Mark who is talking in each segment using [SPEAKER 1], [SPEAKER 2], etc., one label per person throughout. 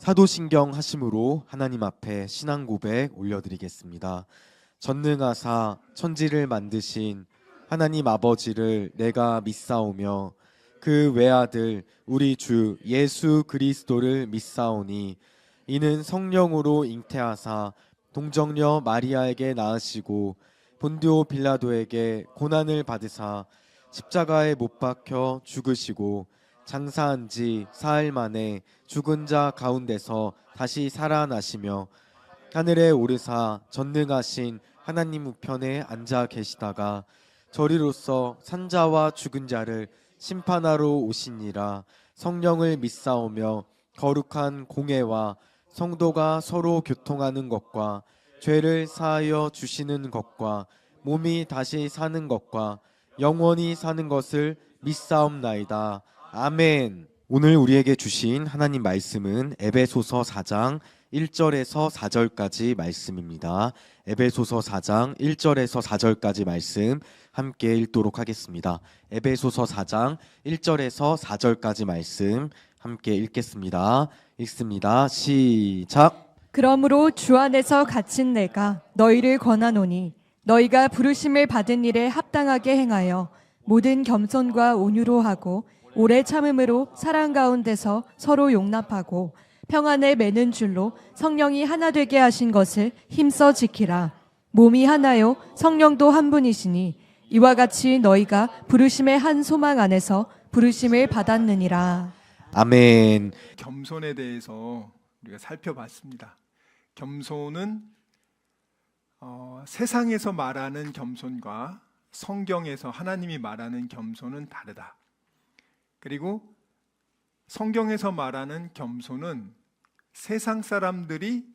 [SPEAKER 1] 사도신경 하심으로 하나님 앞에 신앙 고백 올려드리겠습니다. 전능하사 천지를 만드신 하나님 아버지를 내가 믿사오며 그 외아들 우리 주 예수 그리스도를 믿사오니 이는 성령으로 잉태하사 동정녀 마리아에게 낳으시고 본디오 빌라도에게 고난을 받으사 십자가에 못 박혀 죽으시고 장사한 지 사흘 만에 죽은 자 가운데서 다시 살아나시며 하늘에 오르사 전능하신 하나님 우편에 앉아 계시다가 저리로서 산자와 죽은 자를 심판하러 오시니라. 성령을 믿사오며 거룩한 공회와 성도가 서로 교통하는 것과 죄를 사하여 주시는 것과 몸이 다시 사는 것과 영원히 사는 것을 믿사옵나이다. 아멘. 오늘 우리에게 주신 하나님 말씀은 에베소서 4장 1절에서 4절까지 말씀입니다. 에베소서 4장 1절에서 4절까지 말씀 함께 읽도록 하겠습니다. 에베소서 4장 1절에서 4절까지 말씀 함께 읽겠습니다. 읽습니다. 시작.
[SPEAKER 2] 그러므로 주 안에서 갇힌 내가 너희를 권하노니 너희가 부르심을 받은 일에 합당하게 행하여 모든 겸손과 온유로 하고 오래 참음으로 사랑 가운데서 서로 용납하고 평안에 매는 줄로 성령이 하나 되게 하신 것을 힘써 지키라. 몸이 하나요 성령도 한 분이시니 이와 같이 너희가 부르심의 한 소망 안에서 부르심을 받았느니라.
[SPEAKER 1] 아멘.
[SPEAKER 3] 겸손에 대해서 우리가 살펴봤습니다. 겸손은 세상에서 말하는 겸손과 성경에서 하나님이 말하는 겸손은 다르다. 그리고 성경에서 말하는 겸손은 세상 사람들이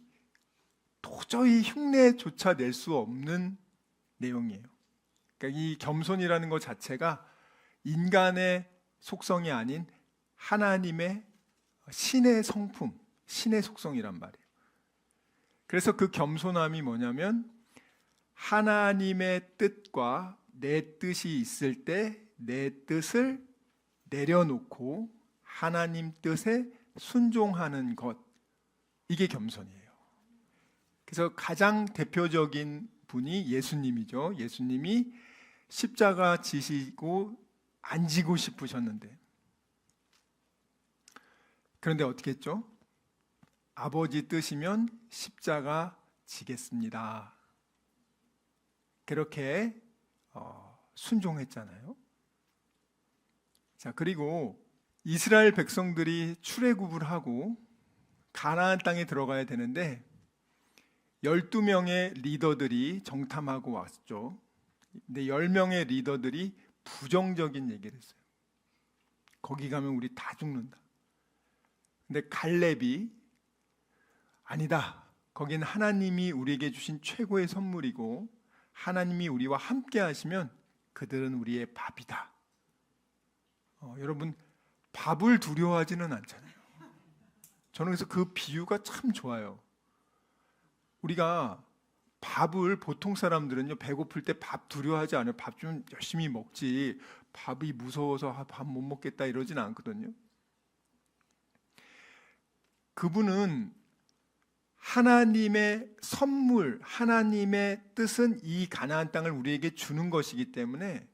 [SPEAKER 3] 도저히 흉내조차 낼 수 없는 내용이에요. 그러니까 이 겸손이라는 것 자체가 인간의 속성이 아닌 하나님의 신의 성품, 신의 속성이란 말이에요. 그래서 그 겸손함이 뭐냐면 하나님의 뜻과 내 뜻이 있을 때 내 뜻을 내려놓고 하나님 뜻에 순종하는 것, 이게 겸손이에요. 그래서 가장 대표적인 분이 예수님이죠. 예수님이 십자가 지시고 안 지고 싶으셨는데, 그런데 어떻게 했죠? 아버지 뜻이면 십자가 지겠습니다. 그렇게 순종했잖아요. 자, 그리고 이스라엘 백성들이 출애굽을 하고 가나안 땅에 들어가야 되는데 12명의 리더들이 정탐하고 왔죠. 근데 10명의 리더들이 부정적인 얘기를 했어요. 거기 가면 우리 다 죽는다. 근데 갈렙이 아니다. 거긴 하나님이 우리에게 주신 최고의 선물이고 하나님이 우리와 함께 하시면 그들은 우리의 밥이다. 여러분, 밥을 두려워하지는 않잖아요. 저는 그래서 그 비유가 참 좋아요. 우리가 밥을, 보통 사람들은요, 배고플 때 밥 두려워하지 않아요. 밥 좀 열심히 먹지, 밥이 무서워서 밥 못 먹겠다 이러진 않거든요. 그분은 하나님의 선물, 하나님의 뜻은 이 가나안 땅을 우리에게 주는 것이기 때문에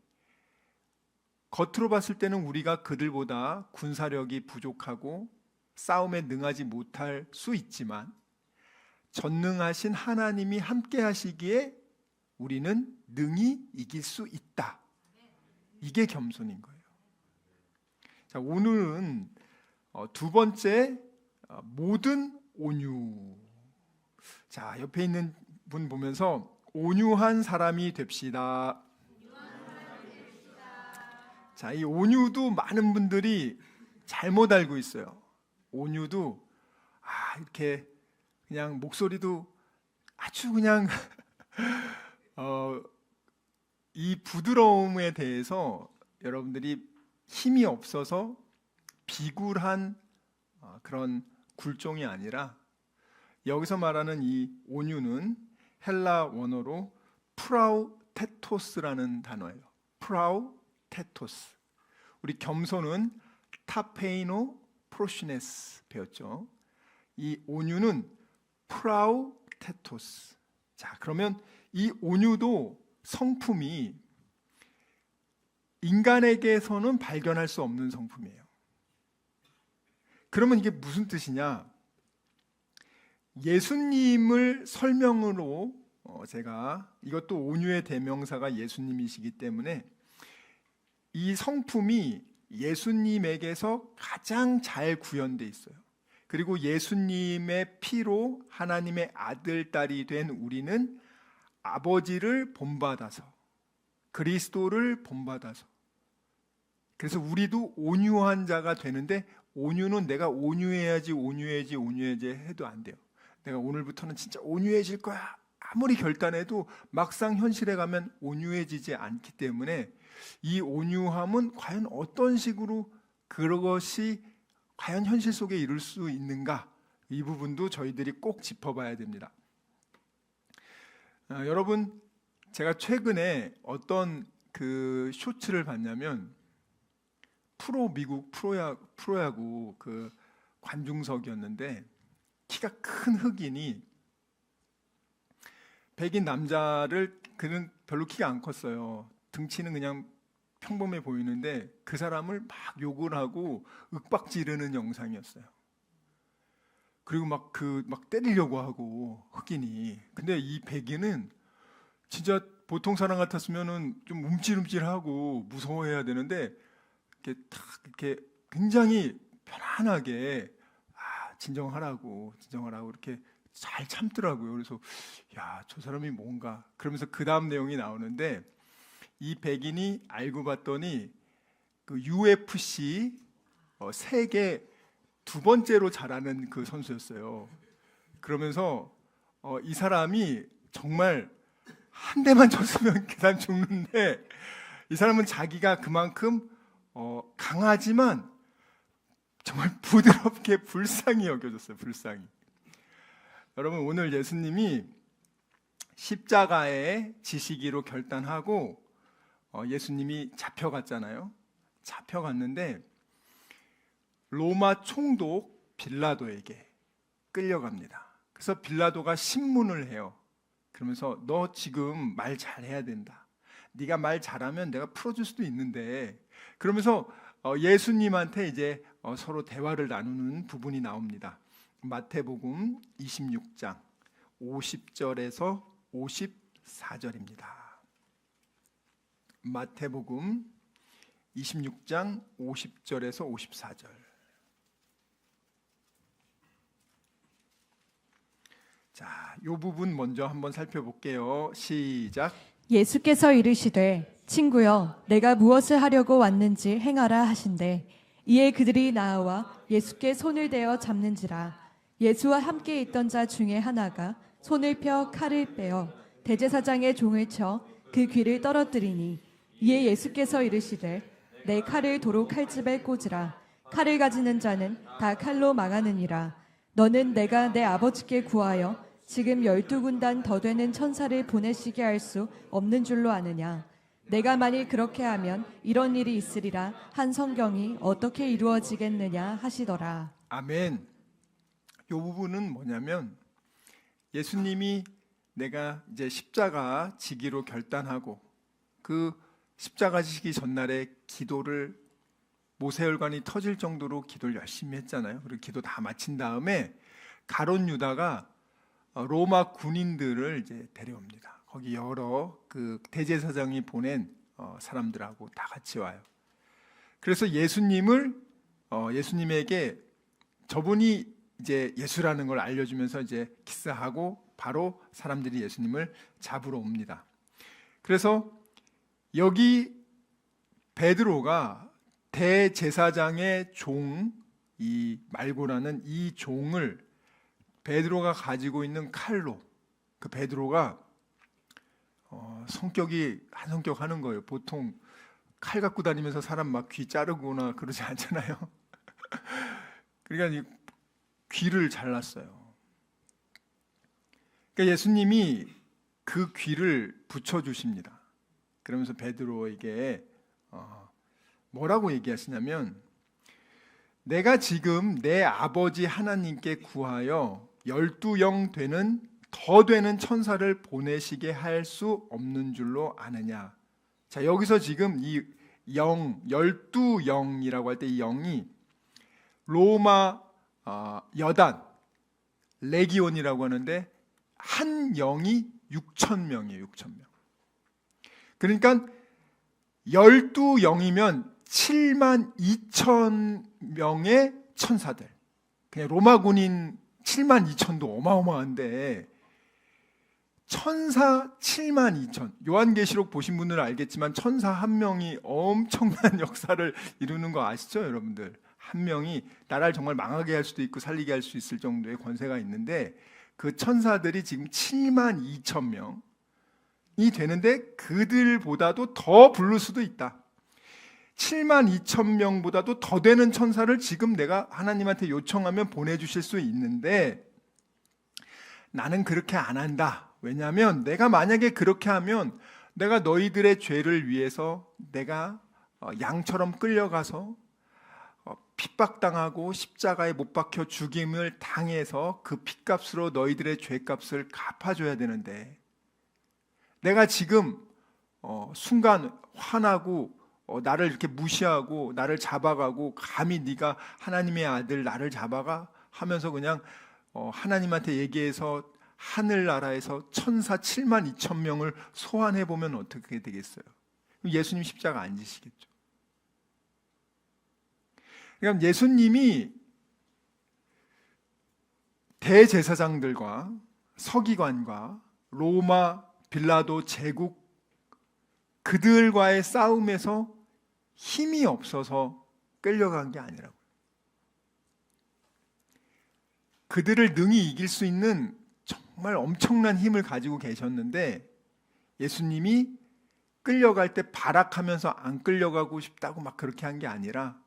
[SPEAKER 3] 겉으로 봤을 때는 우리가 그들보다 군사력이 부족하고 싸움에 능하지 못할 수 있지만 전능하신 하나님이 함께 하시기에 우리는 능히 이길 수 있다. 이게 겸손인 거예요. 자, 오늘은 두 번째, 모든 온유. 자, 옆에 있는 분 보면서 온유한 사람이 됩시다. 자, 이 온유도 많은 분들이 잘못 알고 있어요. 온유도 이렇게 그냥 목소리도 아주 그냥 이 부드러움에 대해서 여러분들이 힘이 없어서 비굴한 그런 굴종이 아니라 여기서 말하는 이 온유는 헬라 원어로 프라우테토스라는 단어예요. 프라우테토스. 우리 겸손은 타페이노 프로시네스 배웠죠. 이 온유는 프라우테토스. 자, 그러면 이 온유도 성품이 인간에게서는 발견할 수 없는 성품이에요. 그러면 이게 무슨 뜻이냐? 예수님을 설명으로 제가 이것도 온유의 대명사가 예수님이시기 때문에 이 성품이 예수님에게서 가장 잘 구현되어 있어요. 그리고 예수님의 피로 하나님의 아들, 딸이 된 우리는 아버지를 본받아서, 그리스도를 본받아서, 그래서 우리도 온유한 자가 되는데, 온유는 내가 온유해야지 해도 안 돼요. 내가 오늘부터는 진짜 온유해질 거야 아무리 결단해도 막상 현실에 가면 온유해지지 않기 때문에 이 온유함은 과연 어떤 식으로 그것이 과연 현실 속에 이룰 수 있는가, 이 부분도 저희들이 꼭 짚어봐야 됩니다. 여러분, 제가 최근에 어떤 그 쇼츠를 봤냐면 미국 프로야구 그 관중석이었는데, 키가 큰 흑인이 백인 남자를, 그는 별로 키가 안 컸어요. 등치는 그냥 평범해 보이는데 그 사람을 막 욕을 하고 윽박 지르는 영상이었어요. 그리고 막 때리려고 하고, 흑인이. 근데 이 백인은 진짜 보통 사람 같았으면은 좀 움찔움찔하고 무서워해야 되는데 이렇게 굉장히 편안하게 진정하라고 이렇게 잘 참더라고요. 그래서 야, 저 사람이 뭔가, 그러면서 그 다음 내용이 나오는데, 이 백인이 알고 봤더니 그 UFC 세계 두 번째로 잘하는 그 선수였어요. 그러면서 이 사람이 정말 한 대만 쳤으면 그 사람 죽는데, 이 사람은 자기가 그만큼 강하지만 정말 부드럽게 불쌍히 여겨졌어요. 불쌍히. 여러분, 오늘 예수님이 십자가에 지시기로 결단하고 예수님이 잡혀갔잖아요. 잡혀갔는데 로마 총독 빌라도에게 끌려갑니다. 그래서 빌라도가 신문을 해요. 그러면서 너 지금 말 잘해야 된다. 네가 말 잘하면 내가 풀어줄 수도 있는데, 그러면서 예수님한테 이제 서로 대화를 나누는 부분이 나옵니다. 마태복음 26장 50절에서 54절입니다. 마태복음 26장 50절에서 54절. 자, 이 부분 먼저 한번 살펴볼게요. 시작.
[SPEAKER 2] 예수께서 이르시되 친구여 내가 무엇을 하려고 왔는지 행하라 하신대. 이에 그들이 나아와 예수께 손을 대어 잡는지라. 예수와 함께 있던 자 중에 하나가 손을 펴 칼을 빼어 대제사장의 종을 쳐 그 귀를 떨어뜨리니, 이에 예수께서 이르시되 내 칼을 도로 칼집에 꽂으라. 칼을 가지는 자는 다 칼로 망하느니라. 너는 내가 내 아버지께 구하여 지금 12군단 더 되는 천사를 보내시게 할 수 없는 줄로 아느냐. 내가 만일 그렇게 하면 이런 일이 있으리라 한 성경이 어떻게 이루어지겠느냐 하시더라.
[SPEAKER 3] 아멘. 이 부분은 뭐냐면, 예수님이 내가 이제 십자가 지기로 결단하고 그 십자가 지기 전날에 기도를, 모세혈관이 터질 정도로 기도를 열심히 했잖아요. 그리고 기도 다 마친 다음에 가룟 유다가 로마 군인들을 이제 데려옵니다. 거기 여러 그 대제사장이 보낸 사람들하고 다 같이 와요. 그래서 예수님에게 저분이 이제 예수라는 걸 알려주면서 이제 키스하고 바로 사람들이 예수님을 잡으러 옵니다. 그래서 여기 베드로가 대제사장의 종, 이 말고라는 이 종을 베드로가 가지고 있는 칼로, 그 베드로가 성격이 한 성격 하는 거예요. 보통 칼 갖고 다니면서 사람 막 귀 자르거나 그러지 않잖아요. 그러니까 이 귀를 잘랐어요. 그러니까 예수님이 그 귀를 붙여주십니다. 그러면서 베드로에게 뭐라고 얘기하시냐면, 내가 지금 내 아버지 하나님께 구하여 12영 더 되는 천사를 보내시게 할 수 없는 줄로 아느냐. 자, 여기서 지금 이 12영이라고 할 때 이 영이 로마 여단 레기온이라고 하는데 한 영이 6,000명이에요. 6,000명. 그러니까 12영이면 72,000명의 천사들. 그냥 로마 군인 72,000도 어마어마한데 천사 72,000. 요한계시록 보신 분들은 알겠지만 천사 한 명이 엄청난 역사를 이루는 거 아시죠, 여러분들? 한 명이 나라를 정말 망하게 할 수도 있고 살리게 할 수 있을 정도의 권세가 있는데 그 천사들이 지금 72,000명이 되는데 그들보다도 더 부를 수도 있다. 72,000명보다도 더 되는 천사를 지금 내가 하나님한테 요청하면 보내주실 수 있는데 나는 그렇게 안 한다. 왜냐하면 내가 만약에 그렇게 하면 내가 너희들의 죄를 위해서 내가 양처럼 끌려가서 핍박당하고 십자가에 못 박혀 죽임을 당해서 그 핏값으로 너희들의 죄값을 갚아줘야 되는데 내가 지금 순간 화나고 나를 이렇게 무시하고 나를 잡아가고 감히 네가 하나님의 아들 나를 잡아가 하면서 그냥 하나님한테 얘기해서 하늘나라에서 천사 72,000명을 소환해보면 어떻게 되겠어요? 예수님 십자가 안 지시겠죠. 그러니까 예수님이 대제사장들과 서기관과 로마 빌라도 제국 그들과의 싸움에서 힘이 없어서 끌려간 게 아니라고요. 그들을 능히 이길 수 있는 정말 엄청난 힘을 가지고 계셨는데 예수님이 끌려갈 때 발악하면서 안 끌려가고 싶다고 막 그렇게 한 게 아니라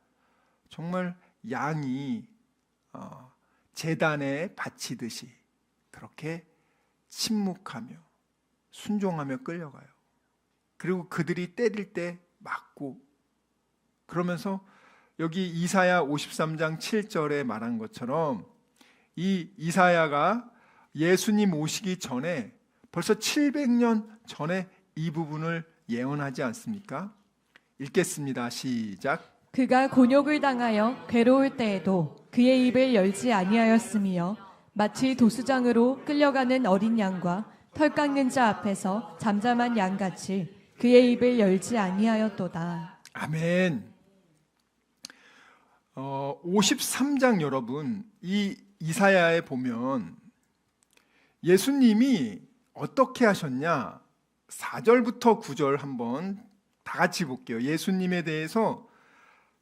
[SPEAKER 3] 정말 양이 제단에 바치듯이 그렇게 침묵하며 순종하며 끌려가요. 그리고 그들이 때릴 때 맞고 그러면서 여기 이사야 53장 7절에 말한 것처럼 이 이사야가 예수님 오시기 전에 벌써 700년 전에 이 부분을 예언하지 않습니까? 읽겠습니다. 시작.
[SPEAKER 2] 그가 곤욕을 당하여 괴로울 때에도 그의 입을 열지 아니하였으며 마치 도수장으로 끌려가는 어린 양과 털 깎는 자 앞에서 잠잠한 양같이 그의 입을 열지 아니하였도다.
[SPEAKER 3] 아멘. 53장 여러분, 이 이사야에 보면 예수님이 어떻게 하셨냐? 4절부터 9절 한번 다 같이 볼게요. 예수님에 대해서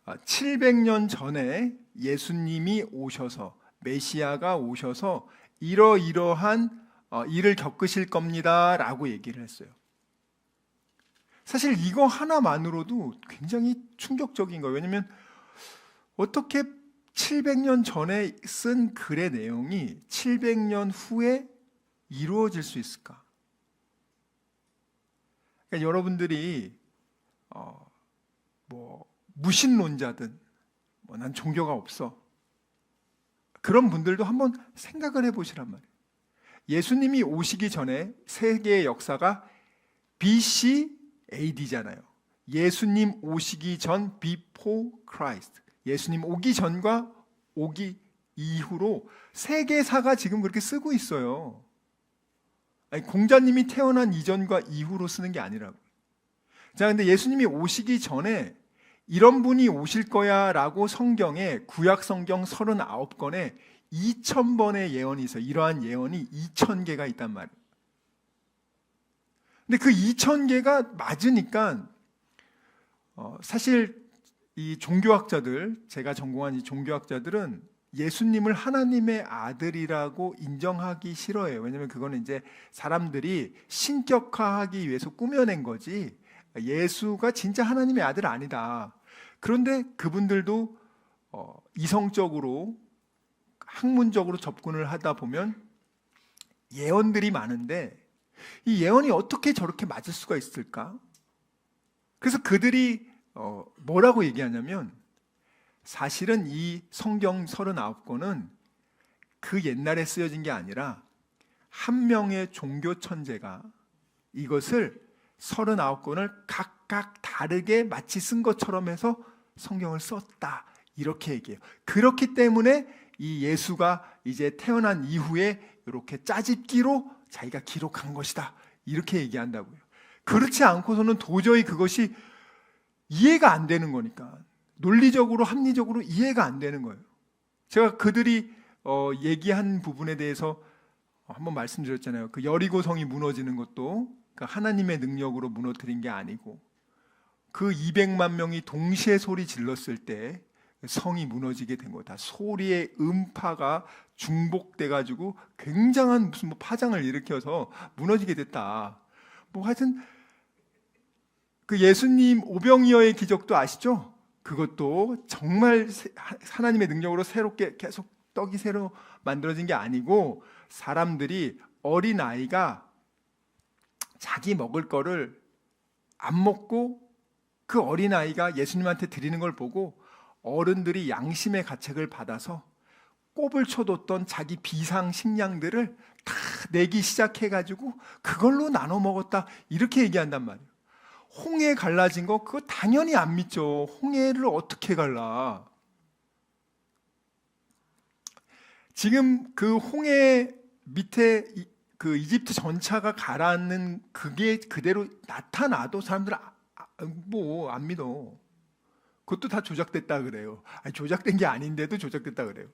[SPEAKER 3] 700년 전에 예수님이 오셔서 메시아가 오셔서 이러이러한 일을 겪으실 겁니다 라고 얘기를 했어요. 사실 이거 하나만으로도 굉장히 충격적인 거예요. 왜냐하면 어떻게 700년 전에 쓴 글의 내용이 700년 후에 이루어질 수 있을까? 그러니까 여러분들이 무신론자든 난 종교가 없어 그런 분들도 한번 생각을 해보시란 말이에요. 예수님이 오시기 전에 세계의 역사가 BC AD잖아요. 예수님 오시기 전 before Christ. 예수님 오기 전과 오기 이후로 세계사가 지금 그렇게 쓰고 있어요. 아니, 공자님이 태어난 이전과 이후로 쓰는 게 아니라고. 자, 근데 예수님이 오시기 전에 이런 분이 오실 거야 라고 성경에 구약 성경 39권에 2,000번의 예언이 있어요. 이러한 예언이 2,000개가 있단 말이에요. 근데 그 2,000개가 맞으니까 사실 이 종교학자들, 제가 전공한 이 종교학자들은 예수님을 하나님의 아들이라고 인정하기 싫어해요. 왜냐하면 그거는 이제 사람들이 신격화하기 위해서 꾸며낸 거지 예수가 진짜 하나님의 아들 아니다. 그런데 그분들도 이성적으로 학문적으로 접근을 하다 보면 예언들이 많은데 이 예언이 어떻게 저렇게 맞을 수가 있을까? 그래서 그들이 뭐라고 얘기하냐면 사실은 이 성경 39권은 그 옛날에 쓰여진 게 아니라 한 명의 종교 천재가 이것을 39권을 각각 다르게 마치 쓴 것처럼 해서 성경을 썼다, 이렇게 얘기해요. 그렇기 때문에 이 예수가 이제 태어난 이후에 이렇게 짜집기로 자기가 기록한 것이다, 이렇게 얘기한다고요. 그렇지 않고서는 도저히 그것이 이해가 안 되는 거니까, 논리적으로 합리적으로 이해가 안 되는 거예요. 제가 그들이 얘기한 부분에 대해서 한번 말씀드렸잖아요. 그 여리고 성이 무너지는 것도 하나님의 능력으로 무너뜨린 게 아니고, 그 200만 명이 동시에 소리 질렀을 때 성이 무너지게 된 거다. 소리의 음파가 중복돼 가지고 굉장한 무슨 파장을 일으켜서 무너지게 됐다. 하여튼 그 예수님 오병이어의 기적도 아시죠? 그것도 정말 하나님의 능력으로 새롭게 계속 떡이 새로 만들어진 게 아니고, 사람들이, 어린아이가 자기 먹을 거를 안 먹고 그 어린아이가 예수님한테 드리는 걸 보고 어른들이 양심의 가책을 받아서 꼽을 쳐뒀던 자기 비상 식량들을 다 내기 시작해가지고 그걸로 나눠 먹었다, 이렇게 얘기한단 말이에요. 홍해 갈라진 거 그거 당연히 안 믿죠. 홍해를 어떻게 갈라? 지금 그 홍해 밑에 그 이집트 전차가 가라앉는 그게 그대로 나타나도 사람들은 안 믿어. 그것도 다 조작됐다 그래요. 아니, 조작된 게 아닌데도 조작됐다 그래요.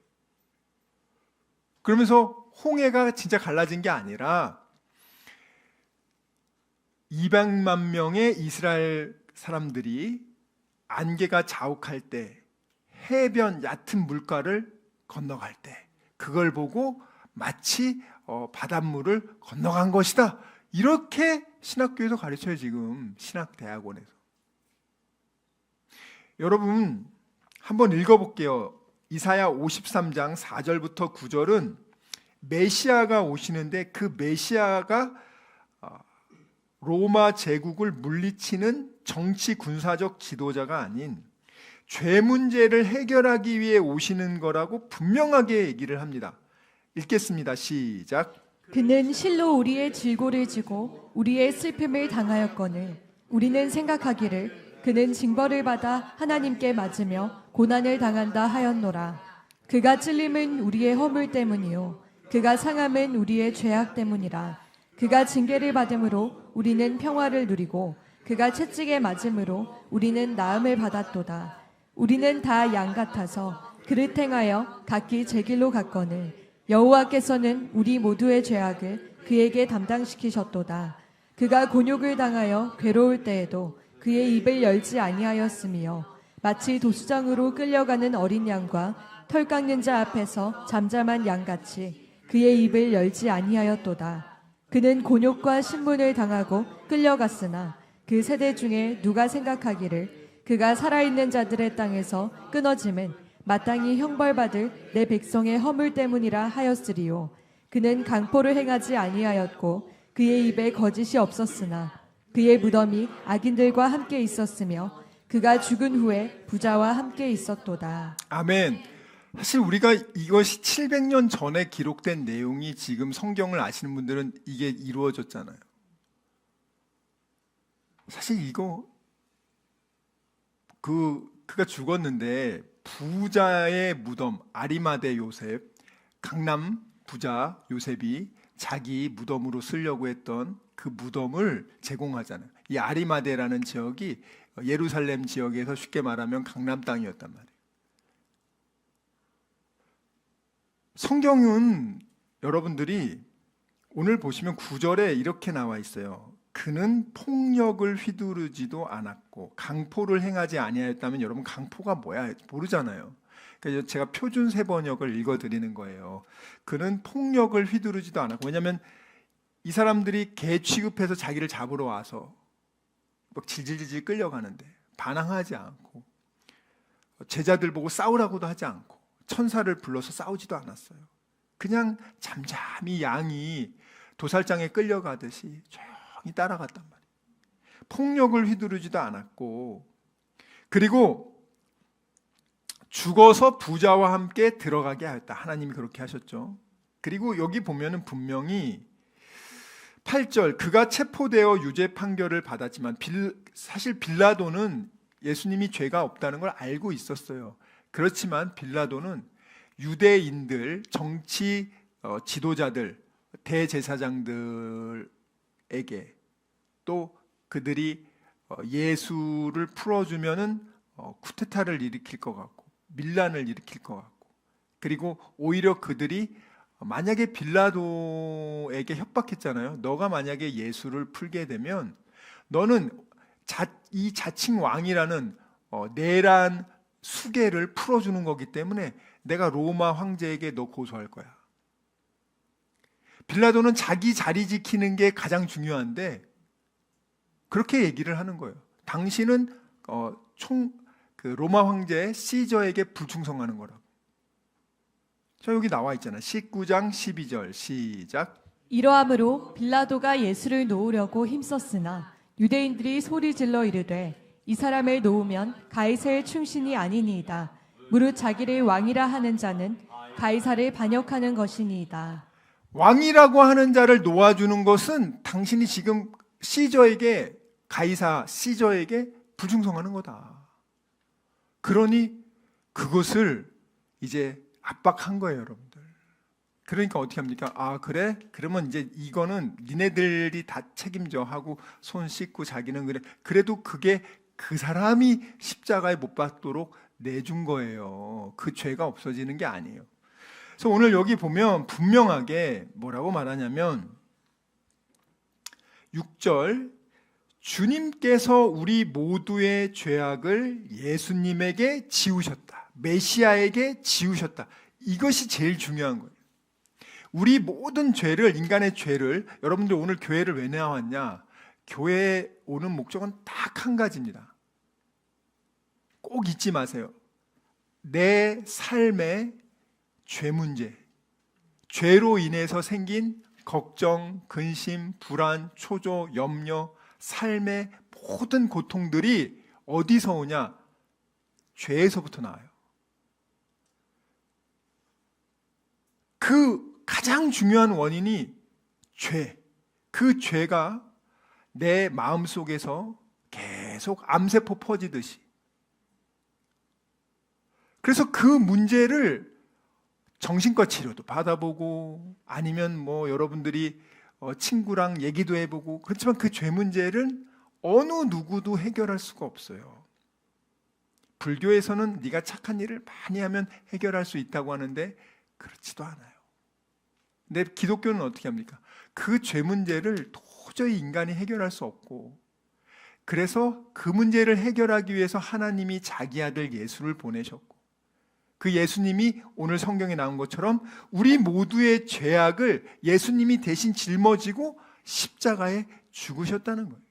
[SPEAKER 3] 그러면서 홍해가 진짜 갈라진 게 아니라 200만 명의 이스라엘 사람들이 안개가 자욱할 때, 해변 얕은 물가를 건너갈 때 그걸 보고 마치 바닷물을 건너간 것이다, 이렇게 신학교에서 가르쳐요. 지금 신학대학원에서. 여러분 한번 읽어볼게요. 이사야 53장 4절부터 9절은 메시아가 오시는데, 그 메시아가 로마 제국을 물리치는 정치 군사적 지도자가 아닌 죄 문제를 해결하기 위해 오시는 거라고 분명하게 얘기를 합니다. 읽겠습니다. 시작.
[SPEAKER 2] 그는 실로 우리의 질고를 지고 우리의 슬픔을 당하였거늘 우리는 생각하기를 그는 징벌을 받아 하나님께 맞으며 고난을 당한다 하였노라. 그가 찔림은 우리의 허물 때문이요 그가 상함은 우리의 죄악 때문이라. 그가 징계를 받음으로 우리는 평화를 누리고 그가 채찍에 맞음으로 우리는 나음을 받았도다. 우리는 다 양 같아서 그릇 행하여 각기 제 길로 갔거늘 여호와께서는 우리 모두의 죄악을 그에게 담당시키셨도다. 그가 곤욕을 당하여 괴로울 때에도 그의 입을 열지 아니하였으며 마치 도수장으로 끌려가는 어린 양과 털 깎는 자 앞에서 잠잠한 양같이 그의 입을 열지 아니하였도다. 그는 곤욕과 신문을 당하고 끌려갔으나 그 세대 중에 누가 생각하기를 그가 살아있는 자들의 땅에서 끊어짐은 마땅히 형벌받을 내 백성의 허물 때문이라 하였으리요. 그는 강포를 행하지 아니하였고 그의 입에 거짓이 없었으나 그의 무덤이 악인들과 함께 있었으며 그가 죽은 후에 부자와 함께 있었도다.
[SPEAKER 3] 아멘. 사실 우리가 이것이 700년 전에 기록된 내용이 지금 성경을 아시는 분들은 이게 이루어졌잖아요. 사실 이거 그가 죽었는데 부자의 무덤, 아리마대 요셉, 강남 부자 요셉이 자기 무덤으로 쓰려고 했던 그 무덤을 제공하잖아요. 이 아리마대라는 지역이 예루살렘 지역에서 쉽게 말하면 강남 땅이었단 말이에요. 성경은 여러분들이 오늘 보시면 9절에 이렇게 나와 있어요. 그는 폭력을 휘두르지도 않았고 강포를 행하지 아니하였다면, 여러분 강포가 뭐야 모르잖아요. 그러니까 제가 표준 세번역을 읽어드리는 거예요. 그는 폭력을 휘두르지도 않았고, 왜냐하면 이 사람들이 개 취급해서 자기를 잡으러 와서 막 질질질 끌려가는데 반항하지 않고, 제자들 보고 싸우라고도 하지 않고, 천사를 불러서 싸우지도 않았어요. 그냥 잠잠히 양이 도살장에 끌려가듯이 조용히 따라갔단 말이에요. 폭력을 휘두르지도 않았고, 그리고 죽어서 부자와 함께 들어가게 하였다. 하나님이 그렇게 하셨죠. 그리고 여기 보면은 분명히 8절, 그가 체포되어 유죄 판결을 받았지만 사실 빌라도는 예수님이 죄가 없다는 걸 알고 있었어요. 그렇지만 빌라도는 유대인들, 정치 지도자들, 대제사장들에게 또 그들이 예수를 풀어주면은 쿠데타를 일으킬 것 같고 밀란을 일으킬 것 같고, 그리고 오히려 그들이 만약에 빌라도에게 협박했잖아요. 너가 만약에 예수를 풀게 되면 너는 이 자칭 왕이라는 내란 수계를 풀어주는 거기 때문에 내가 로마 황제에게 너 고소할 거야. 빌라도는 자기 자리 지키는 게 가장 중요한데 그렇게 얘기를 하는 거예요. 당신은 로마 황제 시저에게 불충성하는 거라고. 자, 여기 나와 있잖아. 19장 12절 시작.
[SPEAKER 2] 이러함으로 빌라도가 예수를 놓으려고 힘썼으나 유대인들이 소리질러 이르되 이 사람을 놓으면 가이사의 충신이 아니니이다. 무릇 자기를 왕이라 하는 자는 가이사를 반역하는 것이니이다.
[SPEAKER 3] 왕이라고 하는 자를 놓아주는 것은 당신이 지금 시저에게, 가이사 시저에게 불충성하는 거다. 그러니 그것을 이제 압박한 거예요, 여러분들. 그러니까 어떻게 합니까? 아, 그래? 그러면 이제 이거는 니네들이 다 책임져 하고 손 씻고 자기는 그래. 그래도 그게 그 사람이 십자가에 못 박도록 내준 거예요. 그 죄가 없어지는 게 아니에요. 그래서 오늘 여기 보면 분명하게 뭐라고 말하냐면 6절, 주님께서 우리 모두의 죄악을 예수님에게 지우셨다. 메시아에게 지우셨다. 이것이 제일 중요한 거예요. 우리 모든 죄를, 인간의 죄를, 여러분들 오늘 교회를 왜 나왔냐? 교회에 오는 목적은 딱 한 가지입니다. 꼭 잊지 마세요. 내 삶의 죄 문제, 죄로 인해서 생긴 걱정, 근심, 불안, 초조, 염려, 삶의 모든 고통들이 어디서 오냐? 죄에서부터 나와요. 그 가장 중요한 원인이 죄. 그 죄가 내 마음속에서 계속 암세포 퍼지듯이. 그래서 그 문제를 정신과 치료도 받아보고 아니면 뭐 여러분들이 친구랑 얘기도 해보고, 그렇지만 그 죄 문제를 어느 누구도 해결할 수가 없어요. 불교에서는 네가 착한 일을 많이 하면 해결할 수 있다고 하는데 그렇지도 않아요. 근데 기독교는 어떻게 합니까? 그 죄 문제를 도저히 인간이 해결할 수 없고, 그래서 그 문제를 해결하기 위해서 하나님이 자기 아들 예수를 보내셨고, 그 예수님이 오늘 성경에 나온 것처럼 우리 모두의 죄악을 예수님이 대신 짊어지고 십자가에 죽으셨다는 거예요.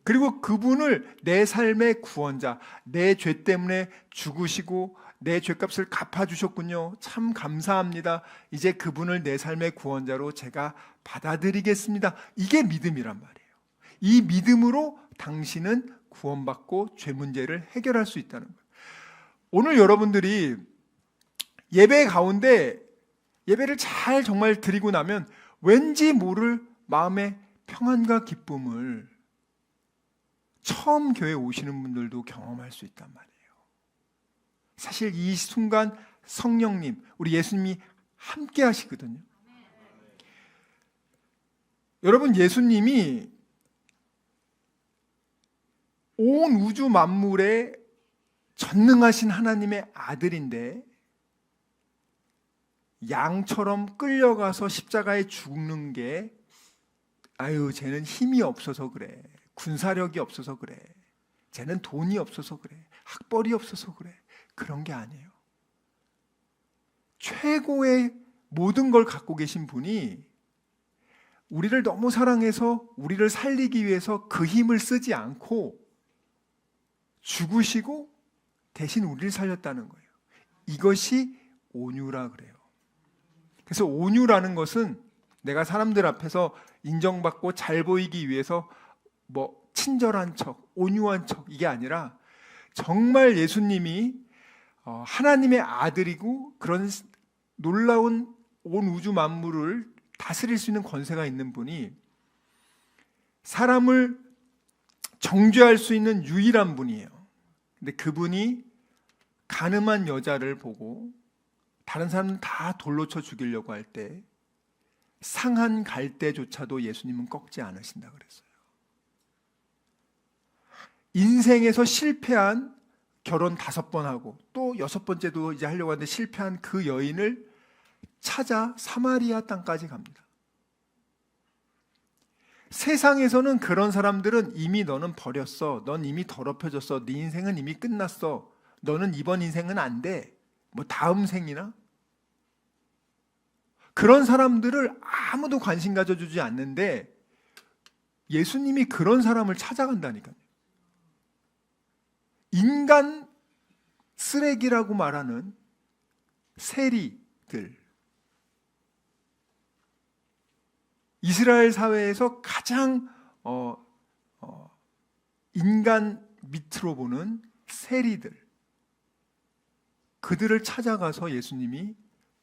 [SPEAKER 3] 그리고 그분을 내 삶의 구원자, 내 죄 때문에 죽으시고 내 죄값을 갚아주셨군요. 참 감사합니다. 이제 그분을 내 삶의 구원자로 제가 받아들이겠습니다. 이게 믿음이란 말이에요. 이 믿음으로 당신은 구원받고 죄 문제를 해결할 수 있다는 거예요. 오늘 여러분들이 예배 가운데 예배를 잘 정말 드리고 나면 왠지 모를 마음의 평안과 기쁨을 처음 교회 오시는 분들도 경험할 수 있단 말이에요. 사실 이 순간 성령님, 우리 예수님이 함께 하시거든요. 여러분, 예수님이 온 우주 만물에 전능하신 하나님의 아들인데 양처럼 끌려가서 십자가에 죽는 게 쟤는 힘이 없어서 그래, 군사력이 없어서 그래, 쟤는 돈이 없어서 그래, 학벌이 없어서 그래, 그런 게 아니에요. 최고의 모든 걸 갖고 계신 분이 우리를 너무 사랑해서 우리를 살리기 위해서 그 힘을 쓰지 않고 죽으시고 대신 우리를 살렸다는 거예요. 이것이 온유라 그래요. 그래서 온유라는 것은 내가 사람들 앞에서 인정받고 잘 보이기 위해서 친절한 척, 온유한 척, 이게 아니라 정말 예수님이 하나님의 아들이고 그런 놀라운 온 우주 만물을 다스릴 수 있는 권세가 있는 분이 사람을 정죄할 수 있는 유일한 분이에요. 근데 그분이 가늠한 여자를 보고 다른 사람은 다 돌로 쳐 죽이려고 할 때 상한 갈대조차도 예수님은 꺾지 않으신다 그랬어요. 인생에서 실패한 결혼 5번 하고 또 6번째도 이제 하려고 하는데 실패한 그 여인을 찾아 사마리아 땅까지 갑니다. 세상에서는 그런 사람들은 이미 너는 버렸어. 넌 이미 더럽혀졌어. 네 인생은 이미 끝났어. 너는 이번 인생은 안 돼. 뭐 다음 생이나? 그런 사람들을 아무도 관심 가져주지 않는데 예수님이 그런 사람을 찾아간다니까요. 인간 쓰레기라고 말하는 세리들, 이스라엘 사회에서 가장 인간 밑으로 보는 세리들, 그들을 찾아가서 예수님이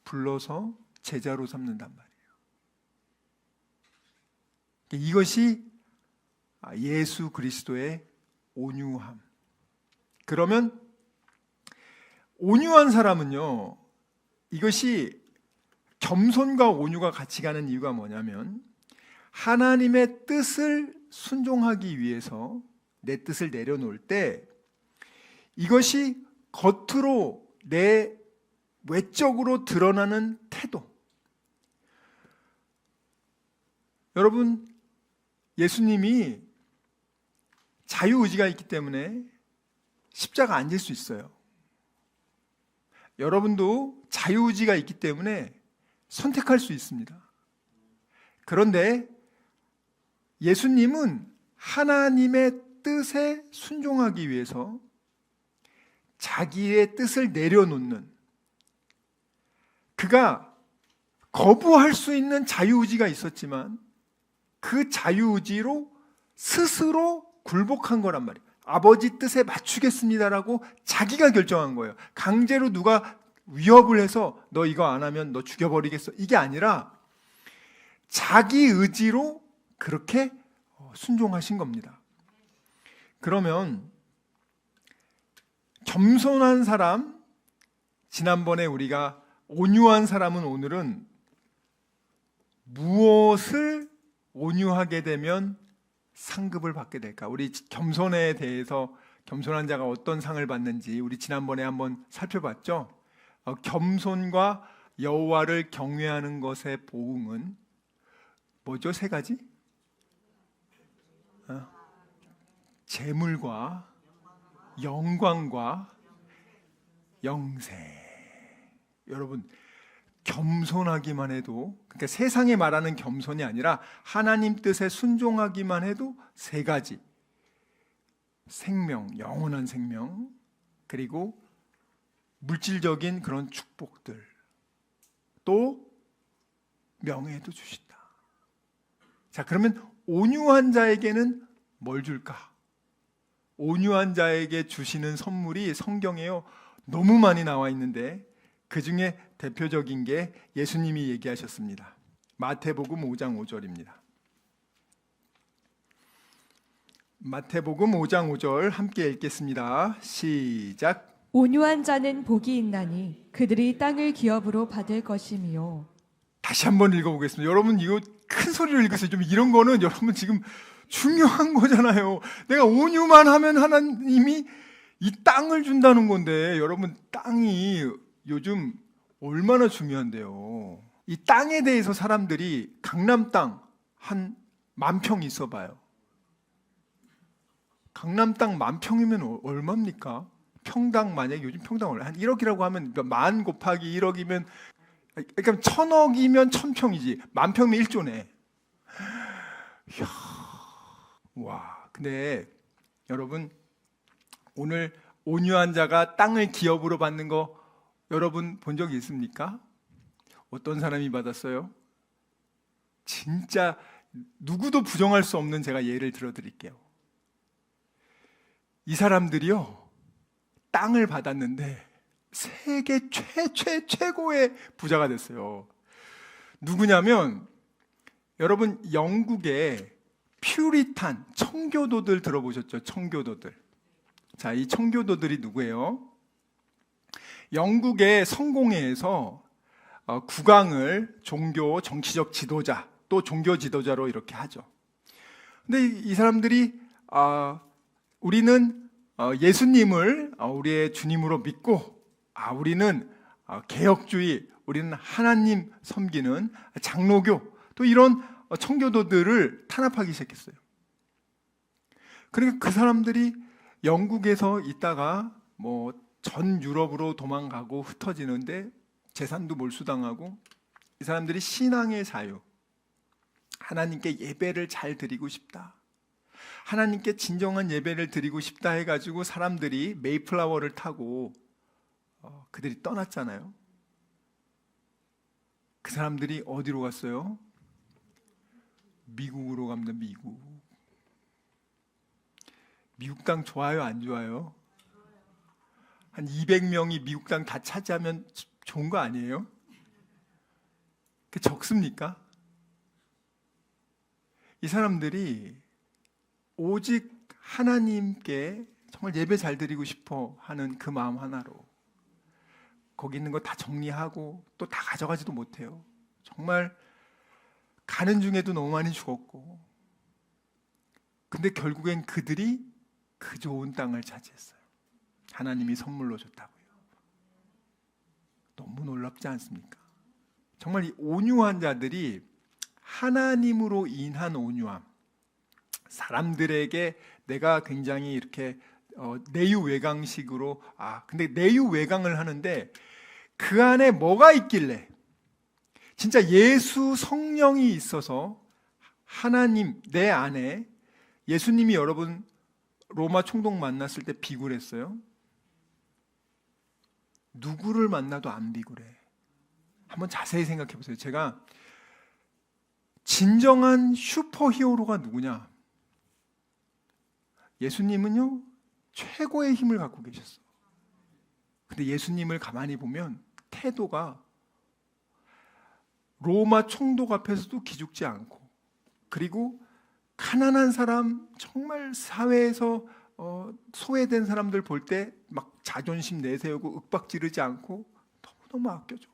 [SPEAKER 3] 불러서 제자로 삼는단 말이에요. 이것이 예수 그리스도의 온유함. 그러면 온유한 사람은요, 이것이 겸손과 온유가 같이 가는 이유가 뭐냐면 하나님의 뜻을 순종하기 위해서 내 뜻을 내려놓을 때 이것이 겉으로 내 외적으로 드러나는 태도. 여러분, 예수님이 자유의지가 있기 때문에 십자가 안 질 수 있어요. 여러분도 자유의지가 있기 때문에 선택할 수 있습니다. 그런데 예수님은 하나님의 뜻에 순종하기 위해서 자기의 뜻을 내려놓는, 그가 거부할 수 있는 자유의지가 있었지만 그 자유의지로 스스로 굴복한 거란 말이에요. 아버지 뜻에 맞추겠습니다라고 자기가 결정한 거예요. 강제로 누가 위협을 해서 너 이거 안 하면 너 죽여버리겠어, 이게 아니라 자기 의지로 그렇게 순종하신 겁니다. 그러면 겸손한 사람, 지난번에 우리가 온유한 사람은 오늘은 무엇을 온유하게 되면 상급을 받게 될까? 우리 겸손에 대해서 겸손한 자가 어떤 상을 받는지 우리 지난번에 한번 살펴봤죠? 겸손과 여호와를 경외하는 것의 보응은 뭐죠? 3가지? 재물과 영광과 영생. 여러분, 겸손하기만 해도, 그러니까 세상에 말하는 겸손이 아니라 하나님 뜻에 순종하기만 해도 3가지. 생명, 영원한 생명, 그리고 물질적인 그런 축복들, 또 명예도 주신다. 자, 그러면 온유한 자에게는 뭘 줄까? 온유한 자에게 주시는 선물이 성경에요 너무 많이 나와 있는데 그 중에 대표적인 게 예수님이 얘기하셨습니다. 마태복음 5장 5절입니다. 마태복음 5장 5절 함께 읽겠습니다. 시작.
[SPEAKER 2] 온유한 자는 복이 있나니 그들이 땅을 기업으로 받을 것이미요.
[SPEAKER 3] 다시 한번 읽어보겠습니다. 여러분, 이거 큰 소리로 읽으세요. 좀 이런 거는 여러분 지금 중요한 거잖아요. 내가 온유만 하면 하나님이 이 땅을 준다는 건데, 여러분, 땅이 요즘 얼마나 중요한데요. 이 땅에 대해서 사람들이 강남 땅 한 10,000평 있어 봐요. 강남 땅 10,000평이면 얼마입니까? 평당, 만약에 요즘 평당 한 1억이라고 하면, 그러니까 10,000 곱하기 1억이면, 그러니까 1,000억이면 1,000평이지. 10,000평이면 1조네. 이야, 와. 근데 여러분, 오늘 온유한 자가 땅을 기업으로 받는 거 여러분 본 적 있습니까? 어떤 사람이 받았어요? 진짜 누구도 부정할 수 없는 제가 예를 들어 드릴게요. 이 사람들이요, 땅을 받았는데 세계 최고의 부자가 됐어요. 누구냐면 여러분 영국의 퓨리탄 청교도들 들어보셨죠? 청교도들. 자, 이 청교도들이 누구예요? 영국의 성공회에서 국왕을 종교 정치적 지도자 또 종교 지도자로 이렇게 하죠. 근데 이 사람들이 우리는 예수님을 우리의 주님으로 믿고 우리는 개혁주의, 우리는 하나님 섬기는 장로교, 또 이런 청교도들을 탄압하기 시작했어요. 그러니까 그 사람들이 영국에서 있다가 뭐 전 유럽으로 도망가고 흩어지는데 재산도 몰수당하고, 이 사람들이 신앙의 자유, 하나님께 예배를 잘 드리고 싶다, 하나님께 진정한 예배를 드리고 싶다 해가지고 사람들이 메이플라워를 타고 그들이 떠났잖아요. 그 사람들이 어디로 갔어요? 미국으로 갑니다. 미국 땅 좋아요, 안 좋아요? 한 200명이 미국 땅 다 차지하면 좋은 거 아니에요? 그 적습니까? 이 사람들이 오직 하나님께 정말 예배 잘 드리고 싶어 하는 그 마음 하나로 거기 있는 거 다 정리하고 또 다 가져가지도 못해요. 정말 가는 중에도 너무 많이 죽었고, 근데 결국엔 그들이 그 좋은 땅을 차지했어요. 하나님이 선물로 줬다고요. 너무 놀랍지 않습니까? 정말 이 온유한 자들이 하나님으로 인한 온유함, 사람들에게 내가 굉장히 이렇게 내유외강식으로 근데 내유외강을 하는데 그 안에 뭐가 있길래, 진짜 예수 성령이 있어서 하나님 내 안에, 예수님이 여러분 로마 총독 만났을 때 비굴했어요? 누구를 만나도 안 비굴해. 한번 자세히 생각해 보세요. 제가 진정한 슈퍼히어로가 누구냐? 예수님은요 최고의 힘을 갖고 계셨어. 근데 예수님을 가만히 보면 태도가 로마 총독 앞에서도 기죽지 않고, 그리고 가난한 사람, 정말 사회에서 소외된 사람들 볼 때 막 자존심 내세우고 윽박 지르지 않고 너무너무 아껴줘.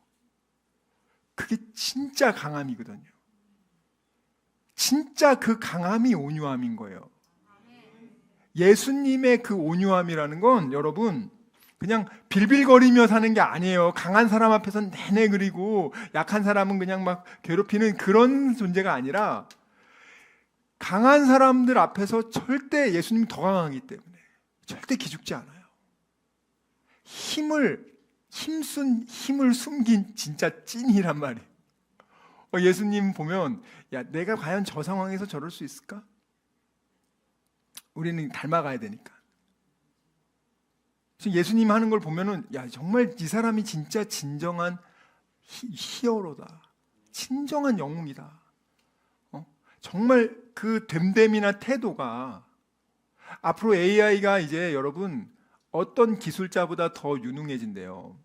[SPEAKER 3] 그게 진짜 강함이거든요. 진짜 그 강함이 온유함인 거예요. 예수님의 그 온유함이라는 건 여러분 그냥 빌빌거리며 사는 게 아니에요. 강한 사람 앞에서는 내내 그리고 약한 사람은 그냥 막 괴롭히는 그런 존재가 아니라, 강한 사람들 앞에서 절대 예수님이 더 강하기 때문에 절대 기죽지 않아요. 힘을 숨긴 진짜 찐이란 말이에요. 예수님 보면 내가 과연 저 상황에서 저럴 수 있을까? 우리는 닮아가야 되니까. 예수님 하는 걸 보면은 정말 이 사람이 진짜 진정한 히어로다, 진정한 영웅이다. 정말 그 됨됨이나 태도가, 앞으로 AI가 이제 여러분 어떤 기술자보다 더 유능해진대요.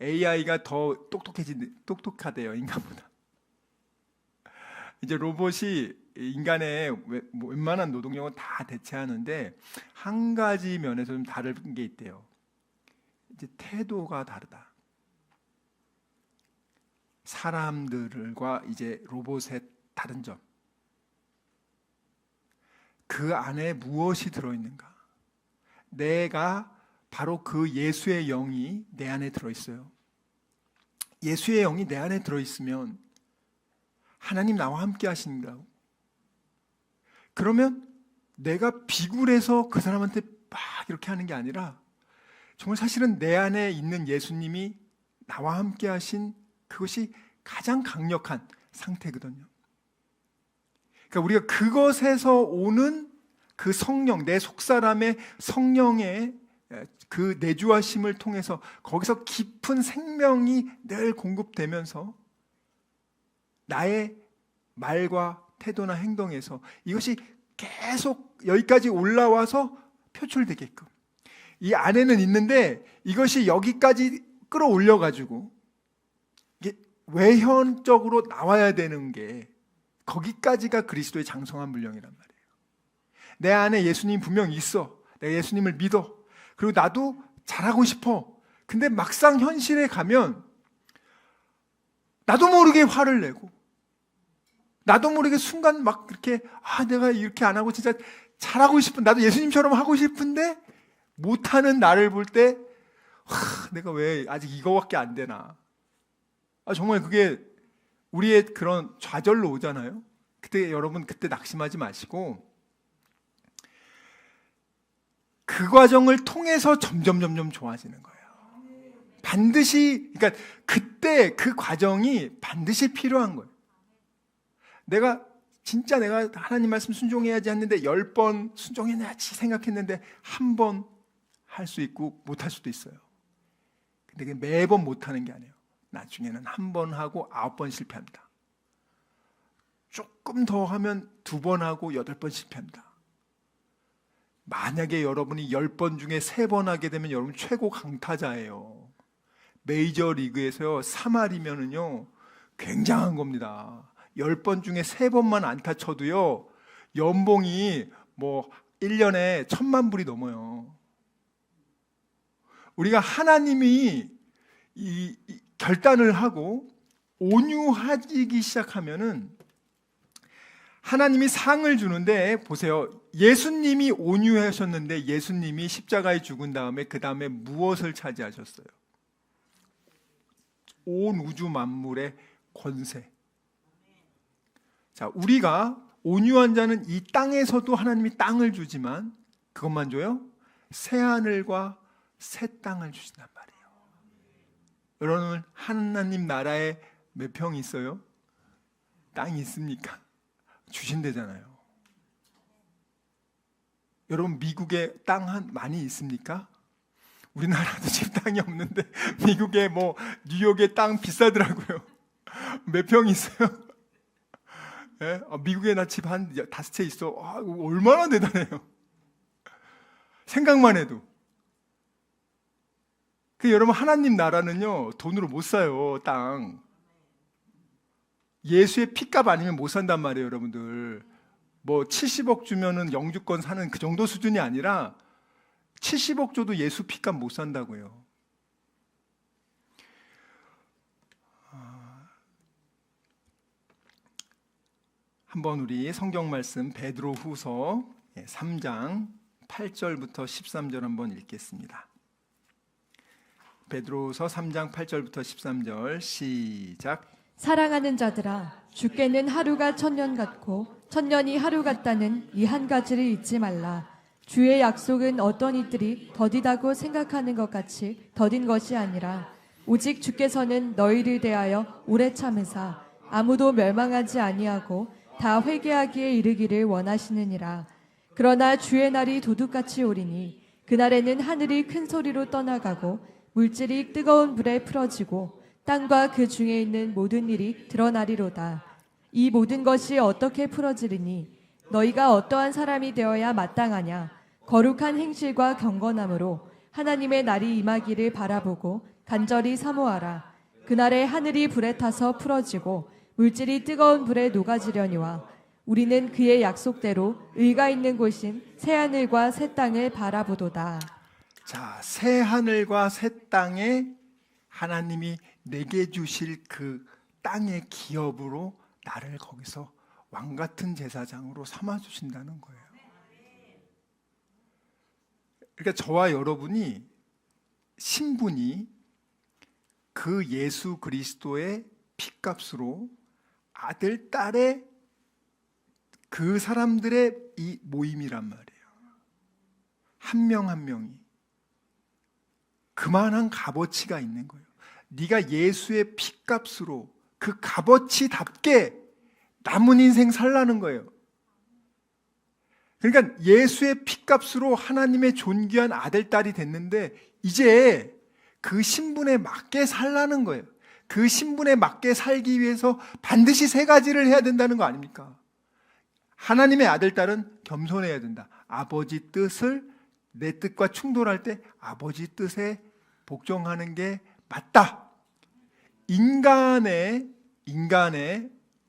[SPEAKER 3] AI가 더 똑똑하대요, 인간보다. 이제 로봇이 인간의 웬만한 노동력은 다 대체하는데 한 가지 면에서 좀 다른 게 있대요. 이제 태도가 다르다. 사람들과 이제 로봇의 다른 점. 그 안에 무엇이 들어있는가? 내가 바로 그 예수의 영이 내 안에 들어있어요. 예수의 영이 내 안에 들어있으면 하나님 나와 함께 하신다고. 그러면 내가 비굴해서 그 사람한테 막 이렇게 하는 게 아니라 정말 사실은 내 안에 있는 예수님이 나와 함께 하신 그것이 가장 강력한 상태거든요. 그러니까 우리가 그것에서 오는 그 성령, 내 속사람의 성령의 그 내주하심을 통해서 거기서 깊은 생명이 늘 공급되면서 나의 말과 태도나 행동에서 이것이 계속 여기까지 올라와서 표출되게끔, 이 안에는 있는데 이것이 여기까지 끌어올려 가지고 이게 외현적으로 나와야 되는 게 거기까지가 그리스도의 장성한 분량이란 말이에요. 내 안에 예수님 분명히 있어. 내가 예수님을 믿어. 그리고 나도 잘하고 싶어. 근데 막상 현실에 가면 나도 모르게 화를 내고 나도 모르게 순간 막 이렇게 내가 이렇게 안 하고 진짜 잘하고 싶은, 나도 예수님처럼 하고 싶은데 못하는 나를 볼 때 내가 왜 아직 이거밖에 안 되나. 정말 그게 우리의 그런 좌절로 오잖아요. 그때 여러분 그때 낙심하지 마시고 그 과정을 통해서 점점 좋아지는 거예요. 반드시, 그러니까 그때 그 과정이 반드시 필요한 거예요. 내가 하나님 말씀 순종해야지 했는데 10번 순종해야지 생각했는데 한 번 할 수 있고 못 할 수도 있어요. 근데 그게 매번 못 하는 게 아니에요. 나중에는 한 번 하고 9번 실패합니다. 조금 더 하면 2번 하고 8번 실패합니다. 만약에 여러분이 10번 중에 3번 하게 되면 여러분 최고 강타자예요. 메이저 리그에서요 3할이면은요 굉장한 겁니다. 10번 중에 3번만 안타 쳐도요 연봉이 뭐 1년에 1,000만 불이 넘어요. 우리가 하나님이 이 결단을 하고 온유하기 시작하면은 하나님이 상을 주는데, 보세요. 예수님이 온유하셨는데 예수님이 십자가에 죽은 다음에 그 다음에 무엇을 차지하셨어요? 온 우주 만물의 권세. 자, 우리가 온유한 자는 이 땅에서도 하나님이 땅을 주지만 그것만 줘요? 새 하늘과 새 땅을 주신단 말이에요. 여러분, 하나님 나라에 몇 평 있어요? 땅이 있습니까? 주신대잖아요. 여러분, 미국에 땅 많이 있습니까? 우리나라도 지금 땅이 없는데 미국에 뭐 뉴욕에 땅 비싸더라고요. 몇 평 있어요? 예? 미국에 나 집 한 5채 있어. 얼마나 대단해요. 생각만 해도. 여러분, 하나님 나라는요 돈으로 못 사요. 땅. 예수의 피값 아니면 못 산단 말이에요. 여러분들, 뭐 70억 주면은 영주권 사는 그 정도 수준이 아니라 70억 줘도 예수 피값 못 산다고요. 한번 우리 성경 말씀 베드로후서 3장 8절부터 13절 한번 읽겠습니다. 베드로후서 3장 8절부터 13절 시작.
[SPEAKER 2] 사랑하는 자들아, 주께는 하루가 1000년 같고 1000년이 하루 같다는 이 한 가지를 잊지 말라. 주의 약속은 어떤 이들이 더디다고 생각하는 것 같이 더딘 것이 아니라 오직 주께서는 너희를 대하여 오래 참으사 아무도 멸망하지 아니하고 다 회개하기에 이르기를 원하시느니라. 그러나 주의 날이 도둑같이 오리니 그날에는 하늘이 큰 소리로 떠나가고 물질이 뜨거운 불에 풀어지고 땅과 그 중에 있는 모든 일이 드러나리로다. 이 모든 것이 어떻게 풀어지리니 너희가 어떠한 사람이 되어야 마땅하냐? 거룩한 행실과 경건함으로 하나님의 날이 임하기를 바라보고 간절히 사모하라. 그날에 하늘이 불에 타서 풀어지고 물질이 뜨거운 불에 녹아지려니와 우리는 그의 약속대로 의가 있는 곳인 새 하늘과 새 땅을 바라보도다.
[SPEAKER 3] 자, 새 하늘과 새 땅에 하나님이 내게 주실 그 땅의 기업으로 나를 거기서 왕 같은 제사장으로 삼아 주신다는 거예요. 그러니까 저와 여러분이 신분이 그 예수 그리스도의 피값으로 아들, 딸의 그 사람들의 이 모임이란 말이에요. 한 명 한 명이 그만한 값어치가 있는 거예요. 네가 예수의 피값으로 그 값어치답게 남은 인생 살라는 거예요. 그러니까 예수의 피값으로 하나님의 존귀한 아들, 딸이 됐는데 이제 그 신분에 맞게 살라는 거예요. 그 신분에 맞게 살기 위해서 반드시 3가지를 해야 된다는 거 아닙니까? 하나님의 아들, 딸은 겸손해야 된다. 아버지 뜻을 내 뜻과 충돌할 때 아버지 뜻에 복종하는 게 맞다. 인간의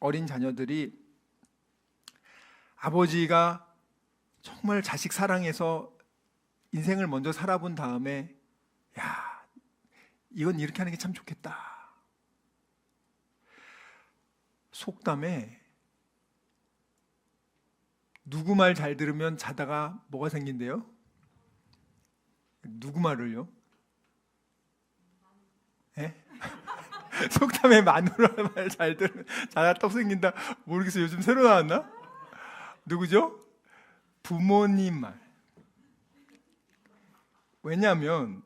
[SPEAKER 3] 어린 자녀들이 아버지가 정말 자식 사랑해서 인생을 먼저 살아본 다음에 야, 이건 이렇게 하는 게 참 좋겠다. 속담에 누구 말 잘 들으면 자다가 뭐가 생긴대요? 누구 말을요? 예? 속담에 마누라 말 잘 들으면 자다가 떡 생긴다. 모르겠어요. 요즘 새로 나왔나? 누구죠? 부모님 말. 왜냐하면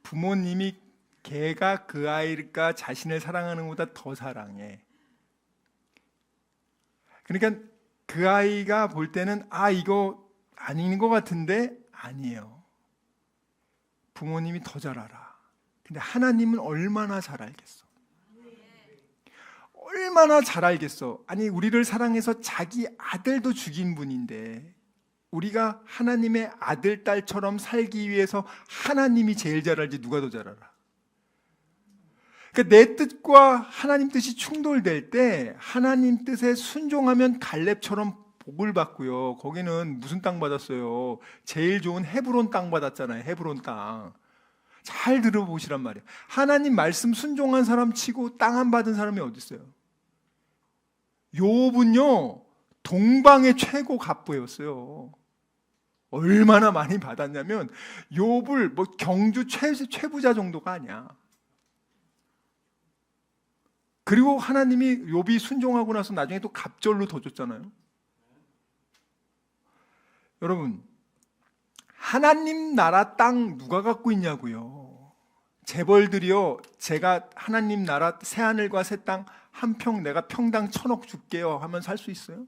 [SPEAKER 3] 부모님이 걔가 그 아이가 자신을 사랑하는 것보다 더 사랑해. 그러니까 그 아이가 볼 때는 이거 아닌 것 같은데 아니에요. 부모님이 더 잘 알아. 근데 하나님은 얼마나 잘 알겠어. 얼마나 잘 알겠어. 아니, 우리를 사랑해서 자기 아들도 죽인 분인데 우리가 하나님의 아들, 딸처럼 살기 위해서 하나님이 제일 잘 알지 누가 더 잘 알아. 그러니까 내 뜻과 하나님 뜻이 충돌될 때 하나님 뜻에 순종하면 갈렙처럼 복을 받고요. 거기는 무슨 땅 받았어요? 제일 좋은 헤브론 땅 받았잖아요. 헤브론 땅. 잘 들어보시란 말이에요. 하나님 말씀 순종한 사람 치고 땅 안 받은 사람이 어디 있어요? 욥은요 동방의 최고 갑부였어요. 얼마나 많이 받았냐면 욥을 뭐 경주 최부자 정도가 아니야. 그리고 하나님이 욥이 순종하고 나서 나중에 또 갑절로 더 줬잖아요. 여러분, 하나님 나라 땅 누가 갖고 있냐고요? 재벌들이요, 제가 하나님 나라 새하늘과 새 땅 한 평 내가 평당 1,000억 줄게요 하면 살 수 있어요?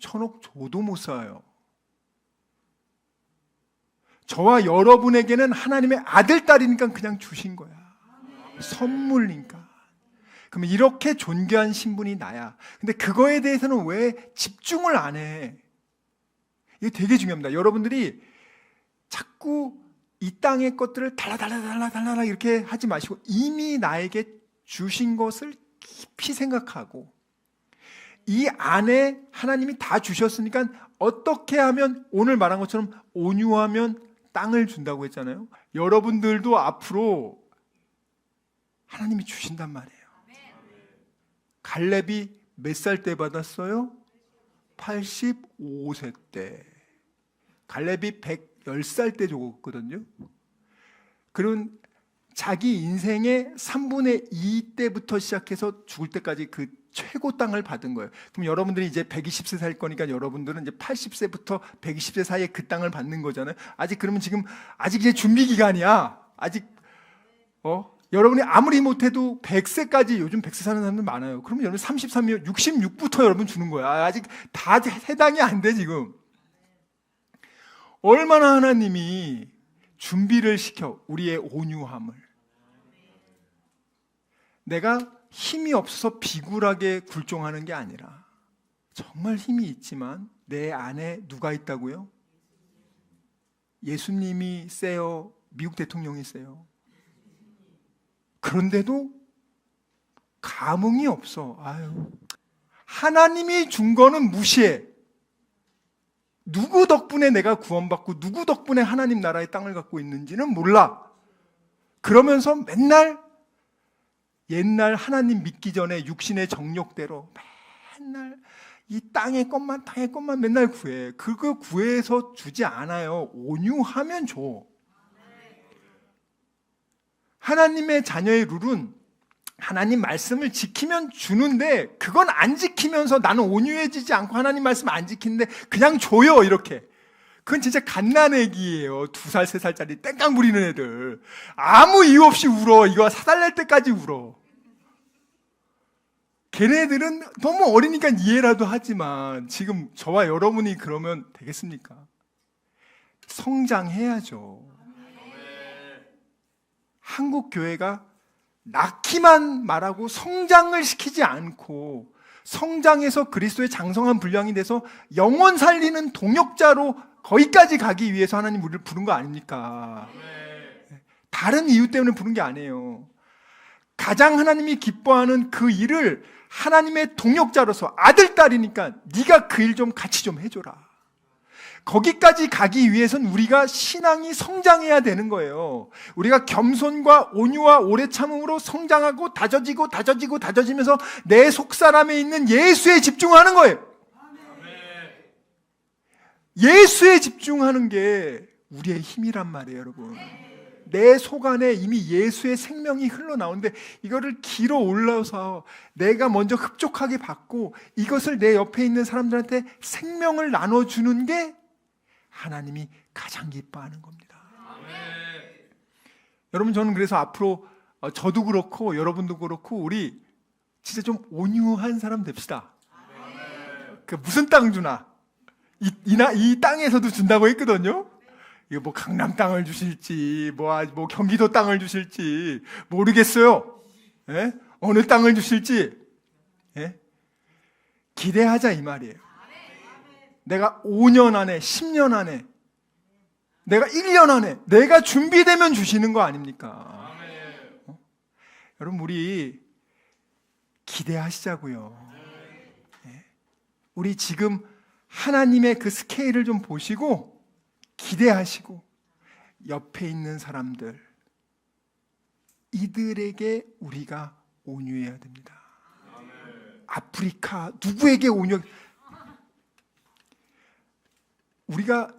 [SPEAKER 3] 1,000억 줘도 못 사요. 저와 여러분에게는 하나님의 아들, 딸이니까 그냥 주신 거야. 선물이니까. 그러면 이렇게 존귀한 신분이 나야. 근데 그거에 대해서는 왜 집중을 안 해? 이게 되게 중요합니다. 여러분들이 자꾸 이 땅의 것들을 달라 이렇게 하지 마시고 이미 나에게 주신 것을 깊이 생각하고 이 안에 하나님이 다 주셨으니까 어떻게 하면 오늘 말한 것처럼 온유하면 땅을 준다고 했잖아요. 여러분들도 앞으로 하나님이 주신단 말이에요. 갈렙이 몇 살 때 받았어요? 85세 때. 갈렙이 110살 때 죽었거든요. 그런 자기 인생의 3분의 2 때부터 시작해서 죽을 때까지 그 최고 땅을 받은 거예요. 그럼 여러분들이 이제 120세 살 거니까 여러분들은 이제 80세부터 120세 사이에 그 땅을 받는 거잖아요. 그러면 지금 아직 이제 준비 기간이야. 아직 여러분이 아무리 못해도 100세까지 요즘 100세 사는 사람들 많아요. 그러면 여러분 33이면 66부터 여러분 주는 거야. 아직 다 해당이 안 돼 지금. 얼마나 하나님이 준비를 시켜 우리의 온유함을. 내가 힘이 없어서 비굴하게 굴종하는 게 아니라 정말 힘이 있지만 내 안에 누가 있다고요? 예수님이 세요? 미국 대통령이 세요? 그런데도 감흥이 없어. 하나님이 준 거는 무시해. 누구 덕분에 내가 구원받고 누구 덕분에 하나님 나라의 땅을 갖고 있는지는 몰라. 그러면서 맨날 옛날 하나님 믿기 전에 육신의 정욕대로 맨날 이 땅의 것만 맨날 구해. 그거 구해서 주지 않아요. 온유하면 줘. 하나님의 자녀의 룰은 하나님 말씀을 지키면 주는데 그건 안 지키면서 나는 온유해지지 않고 하나님 말씀 안 지키는데 그냥 줘요 이렇게. 그건 진짜 갓난애기예요. 2살, 3살짜리 땡깡 부리는 애들. 아무 이유 없이 울어. 이거 사달랄 때까지 울어. 걔네들은 너무 어리니까 이해라도 하지만 지금 저와 여러분이 그러면 되겠습니까? 성장해야죠. 한국 교회가 낳기만 말하고 성장을 시키지 않고 성장해서 그리스도의 장성한 분량이 돼서 영혼 살리는 동역자로 거기까지 가기 위해서 하나님 우리를 부른 거 아닙니까? 다른 이유 때문에 부른 게 아니에요. 가장 하나님이 기뻐하는 그 일을 하나님의 동역자로서 아들, 딸이니까 네가 그 일 좀 같이 좀 해줘라. 거기까지 가기 위해서는 우리가 신앙이 성장해야 되는 거예요. 우리가 겸손과 온유와 오래 참음으로 성장하고 다져지면서 내 속사람에 있는 예수에 집중하는 거예요. 예수에 집중하는 게 우리의 힘이란 말이에요, 여러분. 내 속 안에 이미 예수의 생명이 흘러나오는데 이거를 길어 올라서 내가 먼저 흡족하게 받고 이것을 내 옆에 있는 사람들한테 생명을 나눠주는 게 하나님이 가장 기뻐하는 겁니다. 여러분, 저는 그래서 앞으로 저도 그렇고 여러분도 그렇고 우리 진짜 좀 온유한 사람 됩시다. 그 무슨 땅 주나? 이 땅에서도 준다고 했거든요. 이거 뭐 강남 땅을 주실지 뭐 경기도 땅을 주실지 모르겠어요. 예? 어느 땅을 주실지 기대하자 이 말이에요. 내가 5년 안에 10년 안에 내가 1년 안에 내가 준비되면 주시는 거 아닙니까? 여러분, 우리 기대하시자고요. 우리 지금 하나님의 그 스케일을 좀 보시고 기대하시고 옆에 있는 사람들 이들에게 우리가 온유해야 됩니다. 아프리카 누구에게 온유? 우리가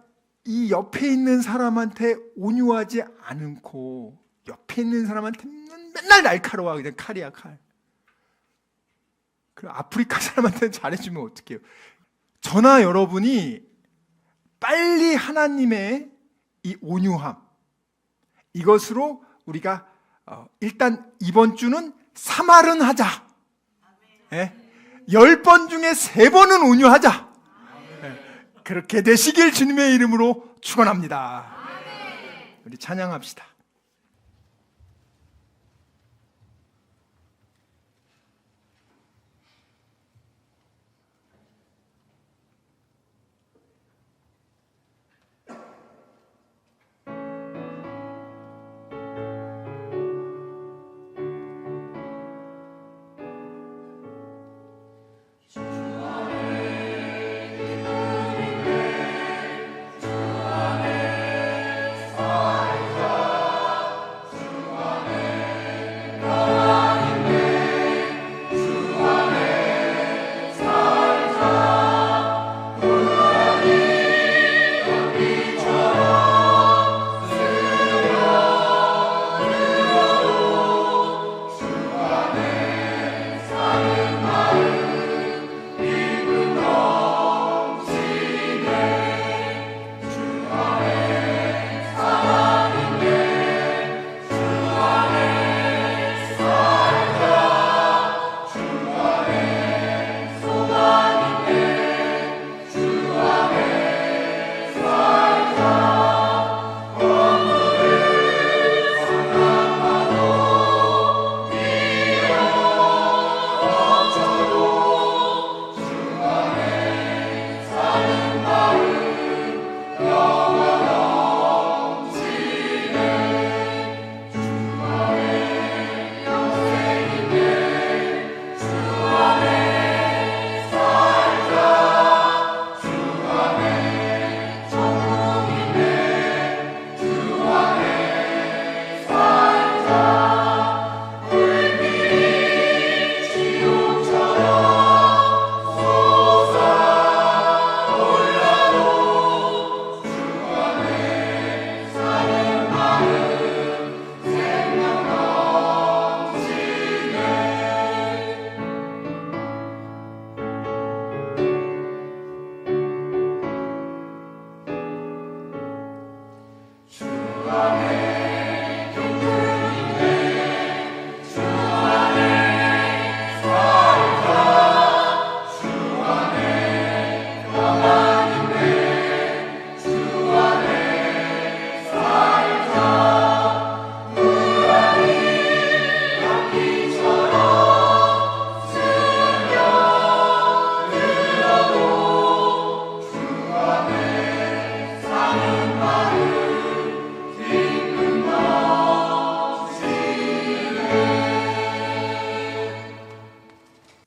[SPEAKER 3] 이 옆에 있는 사람한테 온유하지 않고 옆에 있는 사람한테는 맨날 날카로워. 그냥 칼이야, 칼. 그럼 아프리카 사람한테는 잘해주면 어떡해요? 저나 여러분이 빨리 하나님의 이 온유함, 이것으로 우리가 일단 이번 주는 3할은 하자. 10번 중에 3번은 온유하자. 그렇게 되시길 주님의 이름으로 축원합니다. 우리 찬양합시다.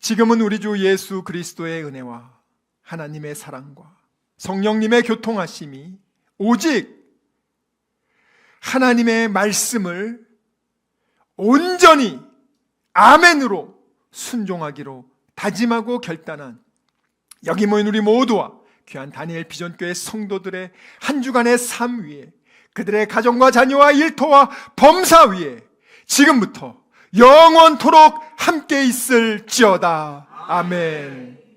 [SPEAKER 3] 지금은 우리 주 예수 그리스도의 은혜와 하나님의 사랑과 성령님의 교통하심이 오직 하나님의 말씀을 온전히 아멘으로 순종하기로 다짐하고 결단한 여기 모인 우리 모두와 귀한 다니엘 비전교회 성도들의 한 주간의 삶 위에, 그들의 가정과 자녀와 일터와 범사 위에 지금부터 영원토록 함께 있을지어다. 아멘.